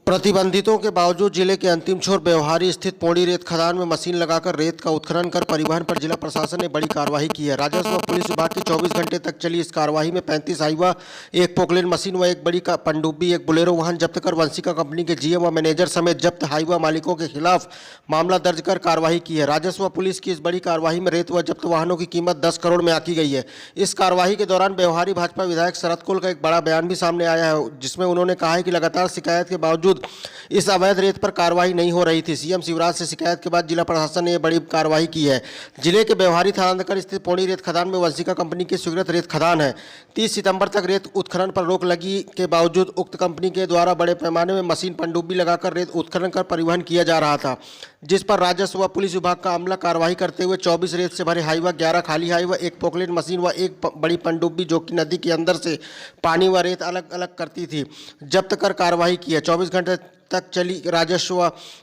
प्रतिबंधितों के बावजूद जिले के अंतिम छोर व्यवहारी स्थित पौड़ी रेत खदान में मशीन लगाकर रेत का उत्खनन कर परिवहन पर जिला प्रशासन ने बड़ी कार्रवाई की है। राजस्व व पुलिस विभाग की 24 घंटे तक चली इस कार्रवाई में 35 हाईवा, एक पोकलेन मशीन व एक बड़ी पनडुब्बी, एक बोलेरो वाहन जब्त कर वंशिका कंपनी के जीएम व मैनेजर समेत जब्त हाईवा मालिकों के खिलाफ मामला दर्ज कर कार्रवाई की है। राजस्व व पुलिस की इस बड़ी कार्रवाई में रेत व जब्त वाहनों की कीमत 10 करोड़ में आंकी गई है। इस कार्रवाई के दौरान व्यवहारी भाजपा विधायक शरद कोल का एक बड़ा बयान भी सामने आया है, जिसमें उन्होंने कहा है कि लगातार शिकायत के बावजूद इस अवैध रेत पर कार्रवाई नहीं हो रही थी। सीएम शिवराज से शिकायत के बाद जिला प्रशासन ने यह बड़ी कार्रवाई की है। जिले के व्यवहारी थाना स्थित पौड़ी रेत खदान में वंशिका कंपनी की स्वीकृत रेत खदान है। 30 सितंबर तक रेत उत्खनन पर रोक लगी के बावजूद उक्त कंपनी के द्वारा बड़े पैमाने में मशीन पनडुब्बी लगाकर रेत उत्खनन कर परिवहन किया जा रहा था, जिस पर राजस्व व पुलिस विभाग का अमला कार्रवाई करते हुए 24 रेत से भरे हाईवा, 11 खाली हाईवा, एक पोकलेन मशीन व एक बड़ी पनडुब्बी जो कि नदी के अंदर से पानी व रेत अलग अलग करती थी, जब्त कर कार्रवाई की है। 24 घंटे तक चली राजस्व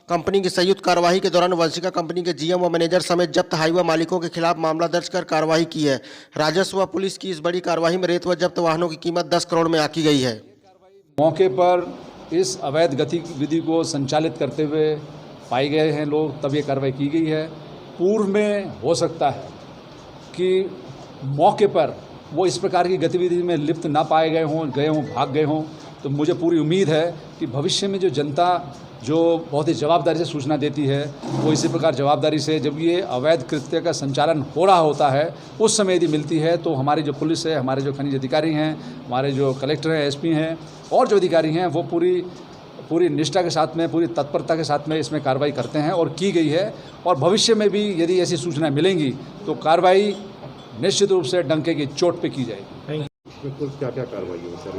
कंपनी की संयुक्त कार्रवाई के दौरान वंशिका कंपनी के जीएम व मैनेजर समेत जब्त हाईवा मालिकों के खिलाफ मामला दर्ज कर कार्रवाई की है। राजस्व व पुलिस की इस बड़ी कार्रवाई में रेत व जब्त वाहनों की कीमत 10 करोड़ में आंकी गई है। मौके पर इस अवैध गतिविधि को संचालित करते हुए पाए गए हैं लोग, तब ये कार्रवाई की गई है। पूर्व में हो सकता है कि मौके पर वो इस प्रकार की गतिविधि में लिप्त ना पाए गए हों, भाग गए हों, तो मुझे पूरी उम्मीद है कि भविष्य में जो जनता जो बहुत ही जवाबदारी से सूचना देती है, वो इसी प्रकार जवाबदारी से जब ये अवैध कृत्य का संचालन हो रहा होता है उस समय यदि मिलती है तो हमारी जो पुलिस है, हमारे जो खनिज अधिकारी हैं, हमारे जो कलेक्टर हैं, एसपी हैं और जो अधिकारी हैं, वो पूरी निष्ठा के साथ में, पूरी तत्परता के साथ में इसमें कार्रवाई करते हैं और की गई है। और भविष्य में भी यदि ऐसी सूचना मिलेंगी तो कार्रवाई निश्चित रूप से डंके की चोट पे की जाएगी। क्या क्या कार्रवाई है सर?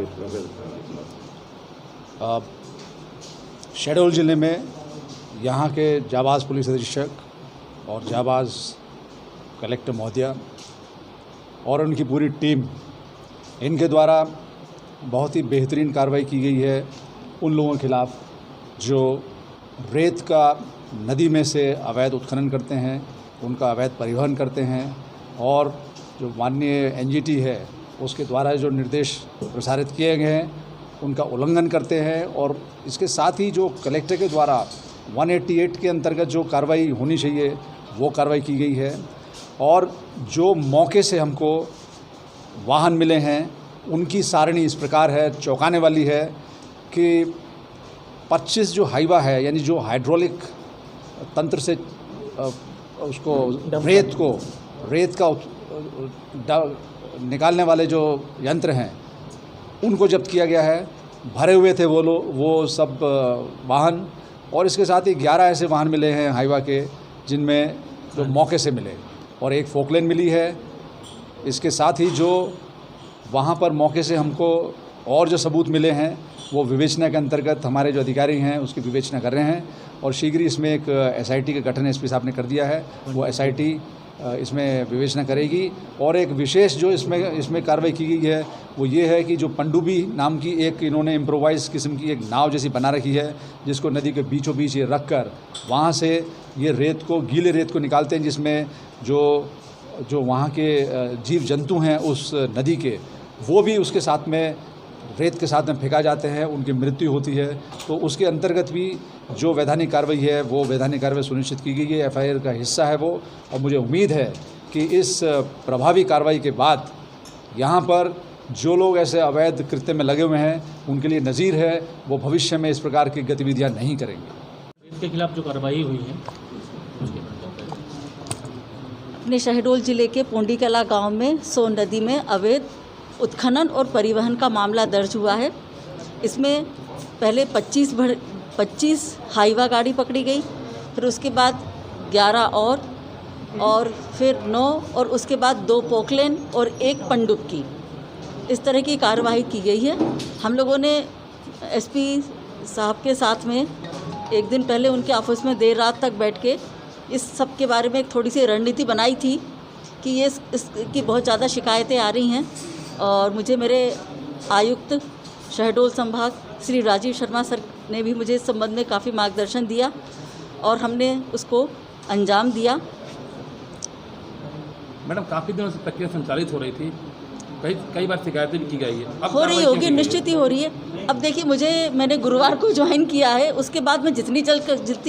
शहडोल जिले में यहाँ के जाबाज पुलिस अधीक्षक और जाबाज कलेक्टर महोदया और उनकी पूरी टीम, इनके द्वारा बहुत ही बेहतरीन कार्रवाई की गई है उन लोगों के खिलाफ जो रेत का नदी में से अवैध उत्खनन करते हैं, उनका अवैध परिवहन करते हैं और जो माननीय एनजीटी है उसके द्वारा जो निर्देश प्रसारित किए गए हैं उनका उल्लंघन करते हैं। और इसके साथ ही जो कलेक्टर के द्वारा 188 के अंतर्गत जो कार्रवाई होनी चाहिए वो कार्रवाई की गई है। और जो मौके से हमको वाहन मिले हैं उनकी सारणी इस प्रकार है, चौंकाने वाली है कि 25 जो हाईवा है, यानी जो हाइड्रोलिक तंत्र से उसको रेत का निकालने वाले जो यंत्र हैं उनको जब्त किया गया है। भरे हुए थे वो सब वाहन, और इसके साथ ही 11 ऐसे वाहन मिले हैं हाईवा के जिनमें जो मौके से मिले, और एक फोकलेन मिली है। इसके साथ ही जो वहाँ पर मौके से हमको और जो सबूत मिले हैं वो विवेचना के अंतर्गत हमारे जो अधिकारी हैं उसकी विवेचना कर रहे हैं और शीघ्र ही इसमें एक एसआईटी का गठन एसपी साहब ने कर दिया है। वो एसआईटी इसमें विवेचना करेगी। और एक विशेष जो इसमें कार्रवाई की गई है वो ये है कि जो पनडुब्बी नाम की एक इन्होंने इम्प्रोवाइज किस्म की एक नाव जैसी बना रखी है, जिसको नदी के बीचों बीच ये रख कर वहाँ से ये गीले रेत को निकालते हैं, जिसमें जो वहाँ के जीव जंतु हैं उस नदी के, वो भी उसके साथ में रेत के साथ में फेंका जाते हैं, उनकी मृत्यु होती है। तो उसके अंतर्गत भी जो वैधानिक कार्रवाई है वो वैधानिक कार्रवाई सुनिश्चित की गई है, एफआईआर का हिस्सा है वो। और मुझे उम्मीद है कि इस प्रभावी कार्रवाई के बाद यहाँ पर जो लोग ऐसे अवैध कृत्य में लगे हुए हैं उनके लिए नज़ीर है, वो भविष्य में इस प्रकार की गतिविधियाँ नहीं करेंगे। इसके खिलाफ जो कार्रवाई हुई है अपने शहडोल जिले के पोंडीकला गांव में सोन नदी में अवैध उत्खनन और परिवहन का मामला दर्ज हुआ है। इसमें पहले 25 हाईवा गाड़ी पकड़ी गई, फिर उसके बाद 11 और फिर 9 और उसके बाद 2 पोकलेन और 1 पनडुब्बी, इस तरह की कार्रवाई की गई है। हम लोगों ने एसपी साहब के साथ में एक दिन पहले उनके ऑफिस में देर रात तक बैठ के इस सब के बारे में एक थोड़ी सी रणनीति बनाई थी कि इसकी बहुत ज़्यादा शिकायतें आ रही हैं। और मुझे मेरे आयुक्त शहडोल संभाग श्री राजीव शर्मा सर ने भी मुझे इस संबंध में काफ़ी मार्गदर्शन दिया और हमने उसको अंजाम दिया। मैडम, काफ़ी दिनों से प्रक्रिया संचालित हो रही थी, कई बार शिकायतें भी की गई है, हो रही होगी, निश्चित ही हो रही है। अब देखिए मैंने गुरुवार को ज्वाइन किया है, उसके बाद मैं जितनी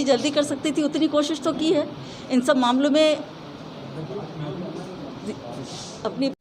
जल्दी कर सकती थी उतनी कोशिश तो की है। इन सब मामलों में अपनी